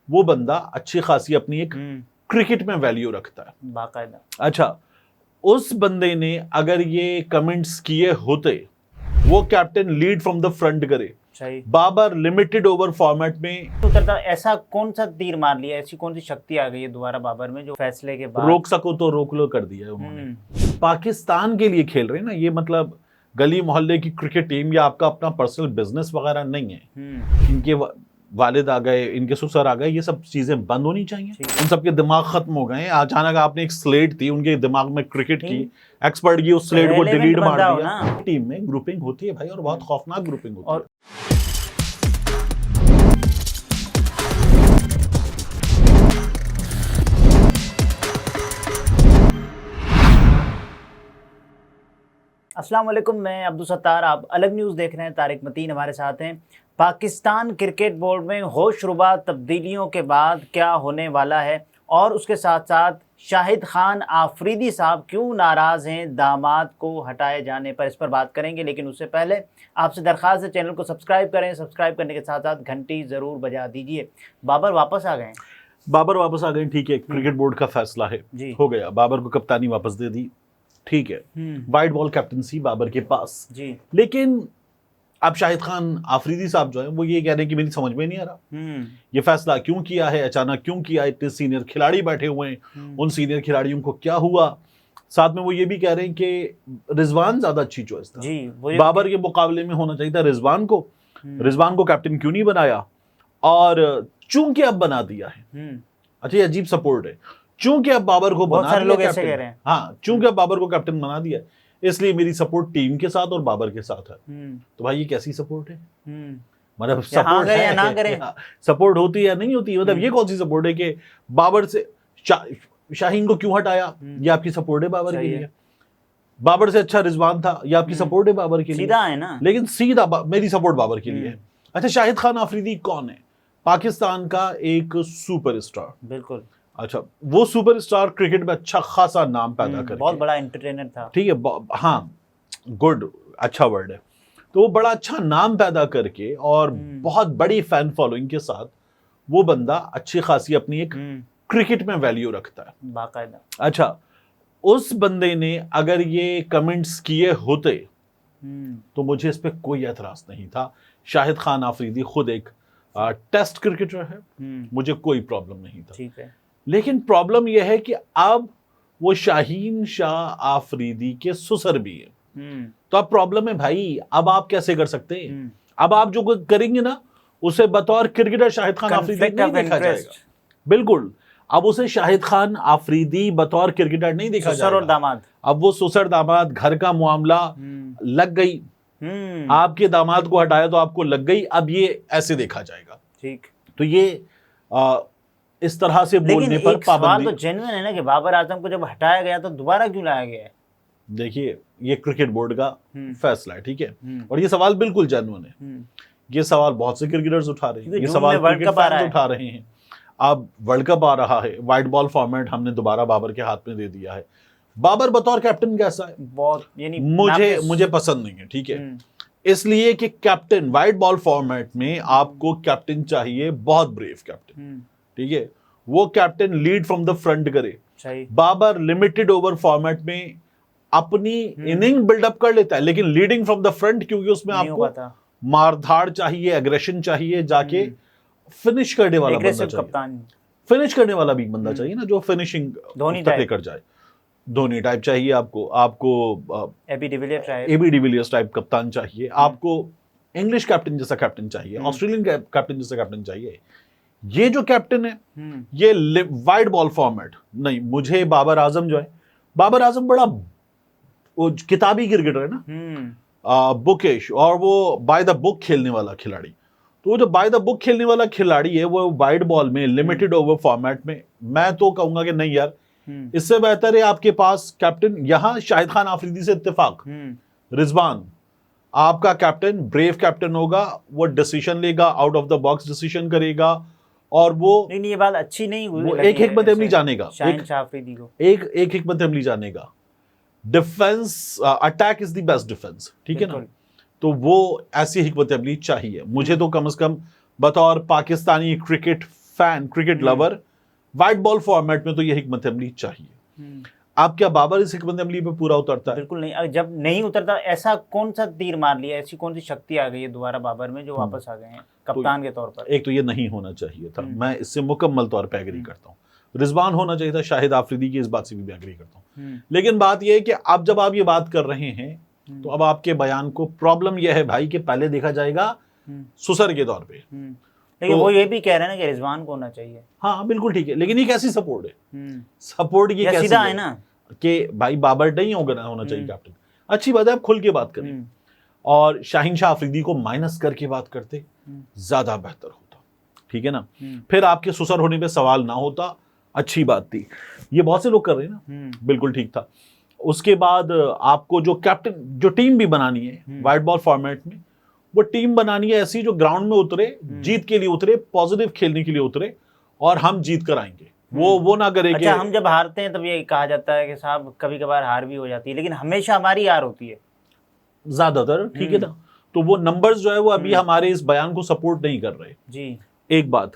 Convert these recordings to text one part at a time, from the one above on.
वो बंदा अच्छी खासी अपनी एक क्रिकेट में वैल्यू रखता है बाकायदा। अच्छा, उस बंदे ने अगर ये कमेंट्स किए होते, वो captain lead from the front करे, सही। बाबर लिमिटेड ओवर फॉर्मेट में उतरता ऐसा कौन सा तीर मार लिया, ऐसी कौन सी शक्ति आ गई है दोबारा बाबर में जो फैसले के बाद रोक सको तो रोक लो कर दिया है उन्होंने। पाकिस्तान के लिए खेल रहे हैं ना, ये मतलब गली मोहल्ले की क्रिकेट टीम या आपका अपना पर्सनल बिजनेस वगैरह नहीं है। इनके वालिद आ गए, इनके ससुर आ गए, ये सब चीजें बंद होनी चाहिए। उन सबके दिमाग खत्म हो गए। अचानक आपने एक स्लेट थी उनके दिमाग में क्रिकेट की, एक्सपर्ट की, उस स्लेट को डिलीट मार दिया। टीम में ग्रुपिंग होती है भाई, और बहुत खौफनाक ग्रुपिंग होती है। अस्सलाम वालेकुम, मैं अब्दुल सत्तार, आप अलग न्यूज़ देख रहे हैं। तारिक मतीन हमारे साथ हैं। पाकिस्तान क्रिकेट बोर्ड में होशरुबा तब्दीलियों के बाद क्या होने वाला है, और उसके साथ साथ शाहिद खान आफरीदी साहब क्यों नाराज़ हैं दामाद को हटाए जाने पर, इस पर बात करेंगे। लेकिन उससे पहले आपसे दरख्वास्त है, चैनल को सब्सक्राइब करें। सब्सक्राइब करने के साथ साथ घंटी ज़रूर बजा दीजिए। बाबर वापस आ गए। बाबर वापस आ गए, ठीक है। क्रिकेट बोर्ड का फैसला है, हो गया। बाबर को कप्तानी वापस दे दी, ठीक है। वाइट बॉल कैप्टनसी बाबर के पास जी। लेकिन अब शाहिद खान आफरीदी साहब जो है वो ये कह रहे हैं कि मेरी समझ में नहीं आ रहा ये फैसला क्यों किया है, अचानक क्यों किया। इतने सीनियर खिलाड़ी बैठे हुए हैं, उन सीनियर खिलाड़ियों को क्या हुआ। साथ में वो ये भी कह रहे हैं कि रिजवान ज्यादा अच्छी चॉइस था जी, बाबर के मुकाबले में होना चाहिए था रिजवान को। रिजवान को कैप्टन क्यों नहीं बनाया, और चूंकि अब बना दिया है। अच्छा, ये अजीब सपोर्ट है। चूंकि अब बाबर को बना दिया लोग ऐसे कह रहे हैं। हाँ, चूंकि अब बाबर को कैप्टन बना दिया, इसलिए मेरी सपोर्ट टीम के साथ और बाबर के साथ है। तो भाई ये कैसी सपोर्ट है? मतलब सपोर्ट है या ना करें, सपोर्ट होती है या नहीं होती, मतलब ये कौन सी सपोर्ट है कि बाबर से शाहीन को क्यों हटाया? ये आपकी सपोर्ट है बाबर के लिए? बाबर से अच्छा रिजवान था, ये आपकी सपोर्ट है बाबर के लिए? सीधा है ना, लेकिन सीधा मेरी सपोर्ट बाबर के लिए है। अच्छा, शाहिद खान आफरीदी कौन है? पाकिस्तान का एक सुपरस्टार। बिल्कुल। अच्छा, वो सुपरस्टार क्रिकेट में अच्छा खासा नाम पैदा कर, बहुत बड़ा एंटरटेनर था, ठीक है। हाँ, गुड, अच्छा वर्ड है। तो वो बड़ा अच्छा नाम पैदा करके और बहुत बड़ी फैन फॉलोइंग के साथ वो बंदा अच्छी खासी अपनी एक क्रिकेट में वैल्यू रखता है बाकायदा। अच्छा, उस बंदे ने अगर ये कमेंट्स किए होते तो मुझे इस पे कोई एतराज नहीं था। शाहिद खान आफरीदी खुद एक टेस्ट क्रिकेटर है, मुझे कोई प्रॉब्लम नहीं था, ठीक है। लेकिन प्रॉब्लम यह है कि अब वो शाहीन शाह आफरीदी के ससुर भी है। तो अब प्रॉब्लम है भाई, अब आप कैसे कर सकते हैं? अब आप जो करेंगे ना, उसे बतौर क्रिकेटर शाहिद खान आफरीदी नहीं देखा जाएगा। बिल्कुल, अब उसे शाहिद खान आफरीदी बतौर क्रिकेटर नहीं देखा जाएगा। और दामाद, अब वो ससुर दामाद, घर का मामला लग गई। आपके दामाद को हटाया तो आपको लग गई, अब ये ऐसे देखा जाएगा, ठीक। तो ये इस तरह से बोलने पर पाबंदी तो जेन्युइन है ना कि बाबर आजम को जब हटाया गया तो दोबारा क्यों लाया गया है? देखिए, ये क्रिकेट बोर्ड का फैसला है, ठीक है, और ये सवाल बिल्कुल जेन्युइन है। ये सवाल बहुत से क्रिकेटर्स उठा रहे हैं, ये सवाल क्रिकेट फैंस उठा रहे हैं। अब वर्ल्ड कप आ रहा है, व्हाइट बॉल फॉर्मेट हमने दोबारा बाबर के हाथ में दे दिया है। बाबर बतौर कैप्टन कैसा है? बहुत, यानी मुझे पसंद नहीं है, ठीक है। इसलिए कि कैप्टन व्हाइट बॉल फॉर्मेट में आपको कैप्टन चाहिए, बहुत ब्रेव कैप्टन, ठीक है। वो captain lead from the front करे। बाबर लिमिटेड ओवर फॉर्मेट में अपनी इनिंग बिल्डअप कर लेता है, लेकिन लीडिंग फ्रॉम द फ्रंट, क्योंकि उसमें आपको मारधाड़ चाहिए, एग्रेशन चाहिए, जाके फिनिश करने वाला बंदा चाहिए। फिनिश करने वाला भी बंदा चाहिए ना, जो फिनिशिंग तक लेकर जाए। धोनी टाइप चाहिए आपको एबी डिविलियर्स टाइप कप्तान चाहिए आपको, इंग्लिश कैप्टन जैसा कैप्टन चाहिए, ऑस्ट्रेलियन कैप्टन जैसा कैप्टन चाहिए। ये जो कैप्टन है ये वाइड बॉल फॉर्मेट नहीं। मुझे बाबर आजम जो है, बाबर आजम बड़ा वो किताबी क्रिकेटर है ना, बुकिश, और वो बाय द बुक खेलने वाला खिलाड़ी। तो वो जो बाय द बुक खेलने वाला खिलाड़ी है, वो वाइड बॉल में लिमिटेड ओवर फॉर्मेट में, मैं तो कहूंगा कि नहीं यार, इससे बेहतर है आपके पास कैप्टन। यहां शाहिद खान आफरीदी से इत्तेफाक, रिजवान आपका कैप्टन ब्रेव कैप्टन होगा, वो डिसीजन लेगा, out of the box decision करेगा, और वो नहीं, ये बात अच्छी नहीं हुई। वो एक हिकमत अमली जानेगा, एक हिकमत अमली जानेगा। Defence, attack is the best defence, ठीक है ना। तो वो ऐसी हिकमत अमली चाहिए मुझे, तो कम से कम बतौर Pakistani cricket fan, cricket lover, white ball format में तो ये हिकमत अमली चाहिए। आप क्या बाबर इस हिकमत अमली पे पूरा उतरता है? बिल्कुल नहीं। अगर जब नहीं उतरता, ऐसा कौन सा तीर मार लिया, ऐसी कौन सी शक्ति आ गई है दोबारा बाबर में जो वापस आ गए हैं कप्तान के तौर पर? एक तो ये नहीं होना चाहिए था, मैं इससे मुकम्मल तौर पे एग्री करता हूँ। रिजवान होना चाहिए था, शाहिद आफरीदी की इस बात से भी एग्री करता हूँ। लेकिन बात यह है कि अब जब आप ये बात कर रहे हैं तो अब आपके बयान को प्रॉब्लम यह है भाई कि पहले देखा जाएगा सुसर के तौर पे। लेकिन वो ये भी कह रहे हैं ना कि रिजवान को होना चाहिए। हाँ बिल्कुल ठीक है, लेकिन ये कैसी सपोर्ट है? सपोर्ट ये कैसी सीधा है ना कि भाई बाबर नहीं होना चाहिए कैप्टन। अच्छी बात है, आप खुल के बात करें और शाहीन शाह अफरीदी को माइनस करके बात करते ज्यादा बेहतर होता, ठीक है ना। फिर आपके सुसर होने पे सवाल ना होता, अच्छी बात थी। ये बहुत से लोग कर रहे हैं ना, बिल्कुल ठीक था। उसके बाद आपको जो कैप्टन, जो टीम भी बनानी है वाइट बॉल फॉर्मेट में, वो टीम बनानी है ऐसी जो ग्राउंड में उतरे, जीत के लिए उतरे, पॉजिटिव खेलने के लिए उतरे और हम जीत कर आएंगे। वो ना करेंगे। अच्छा, हम जब हारते हैं तब ये कहा जाता है कि साहब कभी कभार हार भी हो जाती है, लेकिन हमेशा हमारी हार होती है ज्यादातर, ठीक है ना। तो वो नंबर्स जो है वो अभी हमारे इस बयान को सपोर्ट नहीं कर रहे जी। एक बात।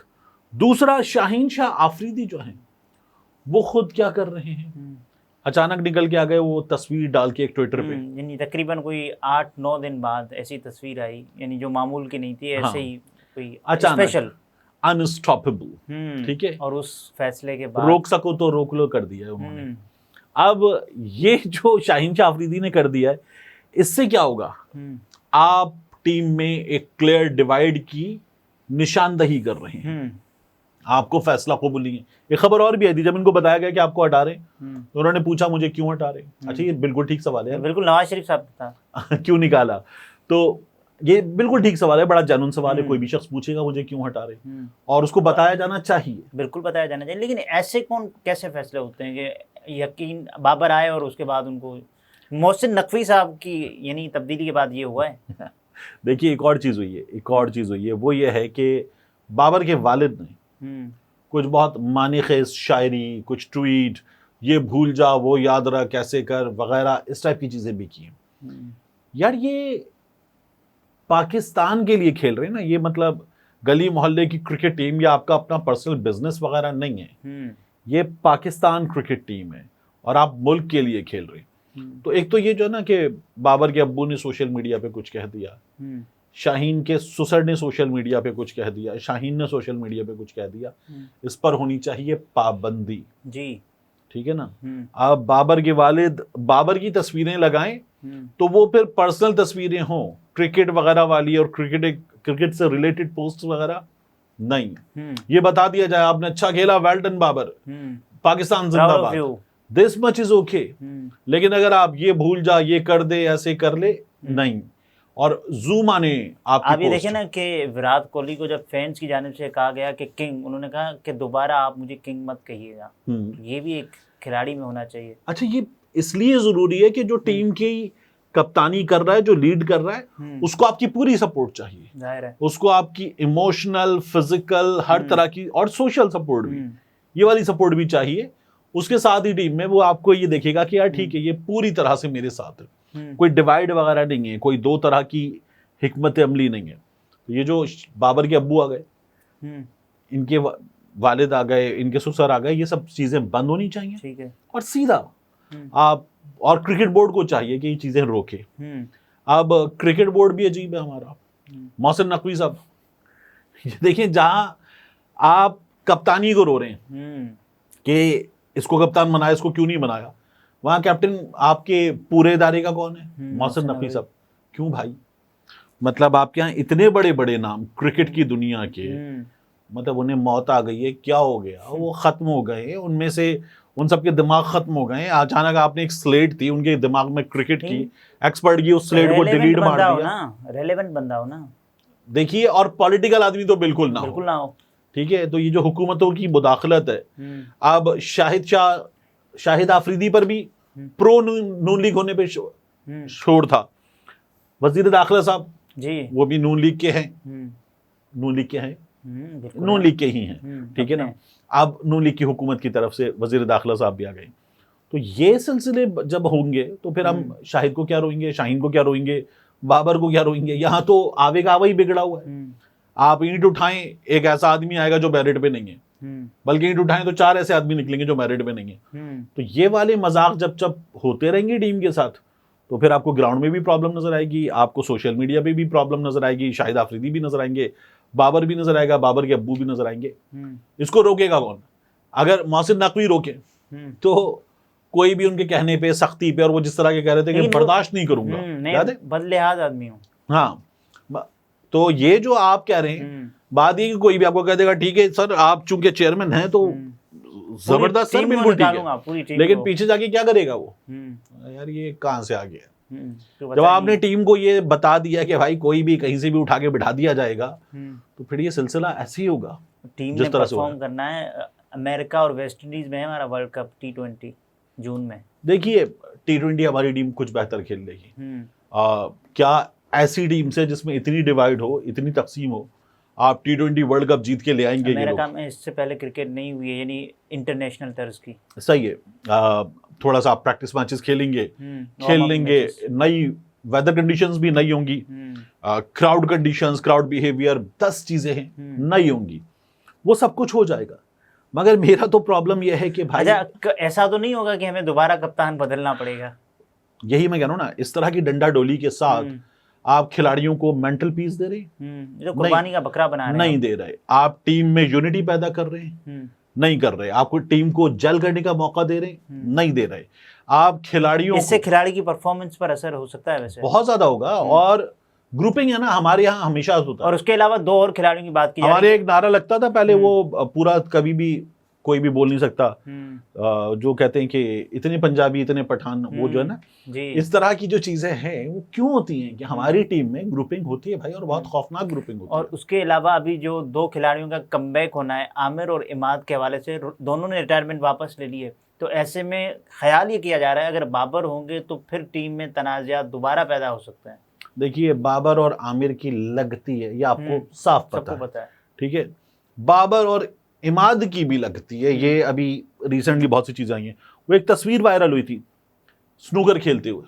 दूसरा, शाहीन शाह आफरीदी जो हैं वो खुद क्या कर रहे हैं, अचानक निकल के आ गए वो तस्वीर डाल के एक ट्विटर पे, यानी तकरीबन कोई 8-9 दिन बाद ऐसी तस्वीर आई, यानी जो मामूल की नहीं थी, ऐसे ही कोई स्पेशल, अनस्टॉपेबल, ठीक है। और उस फैसले के बाद रोक सको तो रोक लो कर दिया है उन्होंने। अब ये जो शाहीन शाह अफरीदी ने कर दिया है, इससे क्या होगा? आप टीम में एक क्लियर डिवाइड की निशानदही कर रहे हैं। आपको फैसला कबूल नहीं है। एक खबर और भी आई थी, जब इनको बताया गया कि आपको हटा रहे, तो उन्होंने पूछा मुझे क्यों हटा रहे। अच्छा, ये बिल्कुल ठीक सवाल है, बिल्कुल नवाज शरीफ साहब था क्यों निकाला, तो ये बिल्कुल ठीक सवाल है, बड़ा जेन्युइन सवाल है। कोई भी शख्स पूछेगा मुझे क्यों हटा रहे, और उसको बताया जाना चाहिए, बिल्कुल बताया जाना चाहिए। लेकिन ऐसे कैसे फैसले होते हैं कि यकीन बाबर आए और उसके बाद उनको मोहसिन नकवी साहब की यानी तब्दीली के बाद ये हुआ है? देखिए, एक और चीज हुई है, वो ये है कि बाबर के वालिद ने कुछ बहुत मानेखेज शायरी, कुछ ट्वीट, ये भूल जा वो याद रख कैसे कर वगैरह, इस टाइप की चीजें भी की हैं। यार ये पाकिस्तान के लिए खेल रहे हैं ना, ये मतलब गली मोहल्ले की क्रिकेट टीम या आपका अपना पर्सनल बिजनेस वगैरह नहीं है। ये पाकिस्तान क्रिकेट टीम है और आप मुल्क के लिए खेल रहे हैं। तो एक तो ये जो है ना कि बाबर के अब्बू ने सोशल मीडिया पे कुछ कह दिया, शाहीन के सुसर ने सोशल मीडिया पे कुछ कह दिया, शाहीन ने सोशल मीडिया पे कुछ कह दिया, इस पर होनी चाहिए पाबंदी जी, ठीक है ना। अब बाबर के वालिद बाबर की तस्वीरें लगाएं तो वो फिर पर्सनल तस्वीरें हों, क्रिकेट वगैरह वाली, और क्रिकेट से रिलेटेड पोस्ट वगैरह नहीं। ये बता दिया जाए आपने अच्छा खेला, वेल डन बाबर, पाकिस्तान जिंदाबाद, दिस मच इज ओके। लेकिन अगर आप ये भूल जा, ये कर दे, ऐसे कर ले, नहीं। और जूमा ने आप ये देखिए ना कि विराट कोहली को जब फैंस की जानिब से कहा गया कि किंग, उन्होंने कहा कि दोबारा आप मुझे किंग मत कहिएगा। ये भी एक खिलाड़ी में होना चाहिए। अच्छा, ये इसलिए जरूरी है कि जो टीम की कप्तानी कर रहा है, जो लीड कर रहा है, उसको आपकी पूरी सपोर्ट चाहिए, जाहिर है। उसको आपकी इमोशनल, फिजिकल, हर तरह की, और सोशल सपोर्ट भी, ये वाली सपोर्ट भी चाहिए। उसके साथ ही टीम में वो आपको ये देखेगा कि यार ठीक है, ये पूरी तरह से मेरे साथ है, कोई डिवाइड वगैरह नहीं है, कोई दो तरह की हिकमत अमली नहीं है। तो ये जो बाबर के अब्बू आ गए, इनके वालिद आ गए, इनके ससुर आ गए, ये सब चीजें बंद होनी चाहिए, ठीक है। और सीधा आप, और क्रिकेट बोर्ड को चाहिए कि ये चीजें रोके। अब क्रिकेट बोर्ड भी अजीब है हमारा, मोहसिन नकवी साहब, देखिए जहां आप कप्तानी को रो रहे हैं कि इसको कप्तान बनाया, इसको क्यों नहीं बनाया, वहां कैप्टन आपके पूरे इदारे का कौन है? मोहसिन नकवी साहब। क्यों भाई, मतलब आपके यहाँ इतने बड़े बड़े नाम क्रिकेट की दुनिया के, मतलब उन्हें मौत आ गई है, क्या हो गया, वो खत्म हो गए, उनमें से उन सबके दिमाग खत्म हो गए। अचानक आपने एक स्लेट थी उनके दिमाग में क्रिकेट की, एक्सपर्ट की, उस स्लेट को डिलीट मार दिया। रेलेवेंट बंदा हो ना, देखिए, और पॉलिटिकल आदमी तो बिल्कुल ना हो, ठीक है। तो ये जो हुकूमतों की मुदाखलत है, अब शाहिद आफरीदी पर भी प्रो नून लीग होने पे शोर था। वजीर दाखिला साहब जी, वो भी नून लीग के हैं, नून लीग के ही हैं, ठीक है ना। अब नून लीग की हुकूमत की तरफ से वजीर दाखिला साहब भी आ गए। तो ये सिलसिले जब होंगे तो फिर हम शाहिद को क्या रोएंगे, शाहीन को क्या रोएंगे, बाबर को क्या रोएंगे? यहाँ तो आवे का आवा ही बिगड़ा हुआ है। आप ईंट उठाएं, एक ऐसा आदमी आएगा जो मेरिट पे नहीं है, बल्कि ईंट उठाएं तो 4 ऐसे आदमी निकलेंगे जो मेरिट पे नहीं है। तो ये वाले मजाक जब जब होते रहेंगे टीम के साथ, तो फिर आपको ग्राउंड में भी प्रॉब्लम नजर आएगी, आपको सोशल मीडिया पे भी प्रॉब्लम नजर आएगी, शाहिद आफरीदी भी नजर आएंगे, बाबर भी नजर आएगा, बाबर के अब्बू भी नजर आएंगे। इसको रोकेगा कौन? अगर मोहसिन नकवी रोके तो कोई भी उनके कहने पे, सख्ती पे, और वो जिस तरह के कह रहे थे कि बर्दाश्त नहीं करूंगा, याद है? बदलिहाज आदमी हूं। हाँ, तो ये जो आप कह रहे हैं, बात ये कि कोई भी आपको कह देगा ठीक है सर आप चूंकि चेयरमैन हैं तो जबरदस्त सर, बिल्कुल ठीक है, लेकिन पीछे जाके क्या करेगा वो? यार ये कहां से आ गया? जब आपने टीम को ये बता दिया कि भाई कोई भी कहीं से भी उठा के बिठा दिया जाएगा, तो फिर ये सिलसिला ऐसे ही होगा। टीम ने परफॉर्म करना है। अमेरिका और वेस्ट इंडीज में है हमारा वर्ल्ड कप T20 जून में। देखिए T20 हमारी टीम कुछ बेहतर खेल रही है। क्या ऐसी टीम से जिसमें इतनी डिवाइड हो, इतनी तकसीम हो, आप T20 वर्ल्ड कप जीत के ले आएंगे? अमेरिका में इससे पहले क्रिकेट नहीं हुई है, यानी इंटरनेशनल तर्ज की। सही है। थोड़ा सा आप प्रैक्टिस मैचेस खेलेंगे, खेल लेंगे, नई वेदर कंडीशंस भी नई होंगी, क्राउड कंडीशंस, क्राउड बिहेवियर, 10 चीजें हैं नई होंगी, वो सब कुछ हो जाएगा। मगर मेरा तो प्रॉब्लम यह है कि भाई ऐसा तो नहीं होगा कि हमें दोबारा कप्तान बदलना पड़ेगा? यही मैं कह रहा हूं ना, इस तरह की डंडा डोली के साथ आप खिलाड़ियों को मेंटल पीस दे रहे हैं, जो कुर्बानी का बकरा बना रहे हैं, नहीं दे रहे। आप टीम में यूनिटी पैदा कर रहे हैं, नहीं कर रहे। आपको टीम को जल करने का मौका दे रहे हैं, नहीं दे रहे। आप खिलाड़ियों, इससे खिलाड़ी की परफॉर्मेंस पर असर हो सकता है, वैसे बहुत ज्यादा होगा। और ग्रुपिंग है ना हमारे यहाँ हमेशा होता है। और उसके अलावा 2 और खिलाड़ियों की बात की, हमारे एक नारा लगता था पहले, वो पूरा कभी भी कोई भी बोल नहीं सकता, जो कहते हैं कि इतने पंजाबी इतने पठान, वो जो है ना, इस तरह की जो चीजें हैं वो क्यों होती हैं कि हमारी टीम में ग्रुपिंग होती है भाई, और बहुत खौफनाक ग्रुपिंग होती है। और उसके अलावा अभी जो 2 खिलाड़ियों का कमबैक होना है, आमिर और इमाद के हवाले से, दोनों ने रिटायरमेंट वापस ले ली है। तो ऐसे में ख्याल ये किया जा रहा है अगर बाबर होंगे तो फिर टीम में तनाज़ात दोबारा पैदा हो सकते हैं। देखिए बाबर और आमिर की लगती है, ये आपको साफ पता है, ठीक है। बाबर और इमाद की भी लगती है, ये अभी रिसेंटली बहुत सी चीजें आई हैं। वो एक तस्वीर वायरल हुई थी स्नूकर खेलते हुए,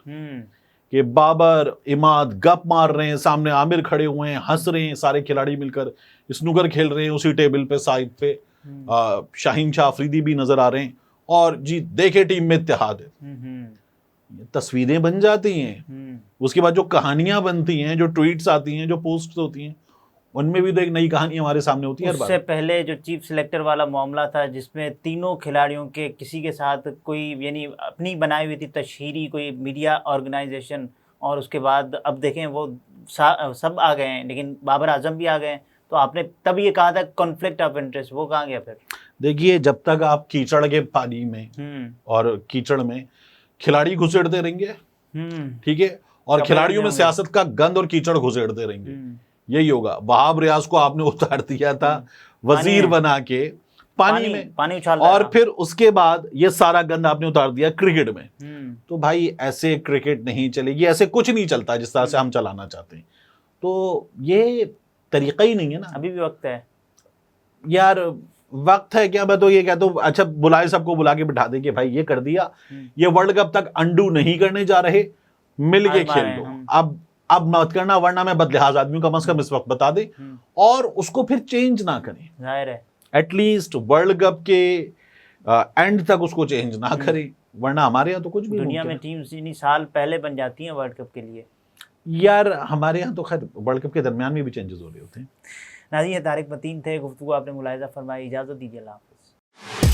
कि बाबर इमाद गप मार रहे हैं, सामने आमिर खड़े हुए हैं, हंस रहे हैं, सारे खिलाड़ी मिलकर स्नूकर खेल रहे हैं। उसी टेबल पे साइड पे शाहीन शाह अफरीदी भी नजर आ रहे हैं, और जी देखे टीम में इत्तेहाद है। तस्वीरें बन जाती हैं, उसके बाद जो कहानियां बनती हैं, जो ट्वीट्स आती हैं, जो पोस्ट होती हैं, उनमें भी तो एक नई कहानी हमारे सामने होती है। उससे पहले जो चीफ सिलेक्टर वाला मामला था, जिसमें तीनों खिलाड़ियों के किसी के साथ कोई यानी अपनी बनाई हुई थी तशहीरी कोई मीडिया ऑर्गेनाइजेशन, और उसके बाद अब देखें वो सब आ गए हैं, लेकिन बाबर आजम भी आ गए हैं। तो आपने तब ये कहा था कॉन्फ्लिक्ट ऑफ इंटरेस्ट, वो कहाँ गया फिर? देखिए जब तक आप कीचड़ के पानी में और कीचड़ में खिलाड़ी घुसेड़ते रहेंगे, ठीक है, और खिलाड़ियों में सियासत का गंद और कीचड़ घुसेड़ते रहेंगे, यही होगा। वहाब रियाज को आपने उतार दिया था वजीर बना के पानी में, पानी उछाल, और फिर उसके बाद ये सारा गंद आपने उतार दिया क्रिकेट में। तो भाई ऐसे क्रिकेट नहीं चलेगी, ऐसे कुछ नहीं चलता जिस तरह से हम चलाना चाहते हैं। तो ये तरीका ही नहीं है ना। अभी भी वक्त है यार, वक्त है क्या? मैं तो ये कहता हूँ, अच्छा बुलाए, सबको बुला के बिठा दे कि भाई ये कर दिया, ये वर्ल्ड कप तक अंडू नहीं करने जा रहे, मिल के खेल लो। अब मत करना, वरना मैं बदलिहाज आदमियों का कम से कम इस वक्त बता दे, और उसको फिर चेंज ना करें। जाहिर है एटलीस्ट वर्ल्ड कप के एंड तक उसको चेंज ना करें, वरना हमारे यहाँ तो कुछ भी दुनिया में टीम्स इन्हीं साल पहले बन जाती हैं वर्ल्ड कप के लिए। यार हमारे यहाँ तो खैर वर्ल्ड कप के दरमियान में भी चेंजेस हो रहे होते हैं। नाज़रीन, तारिक मतीन थे, गुफ्तगू आपने मुलाहिज़ा फरमाई। इजाज़त दीजिए, अल्लाह हाफ़िज़।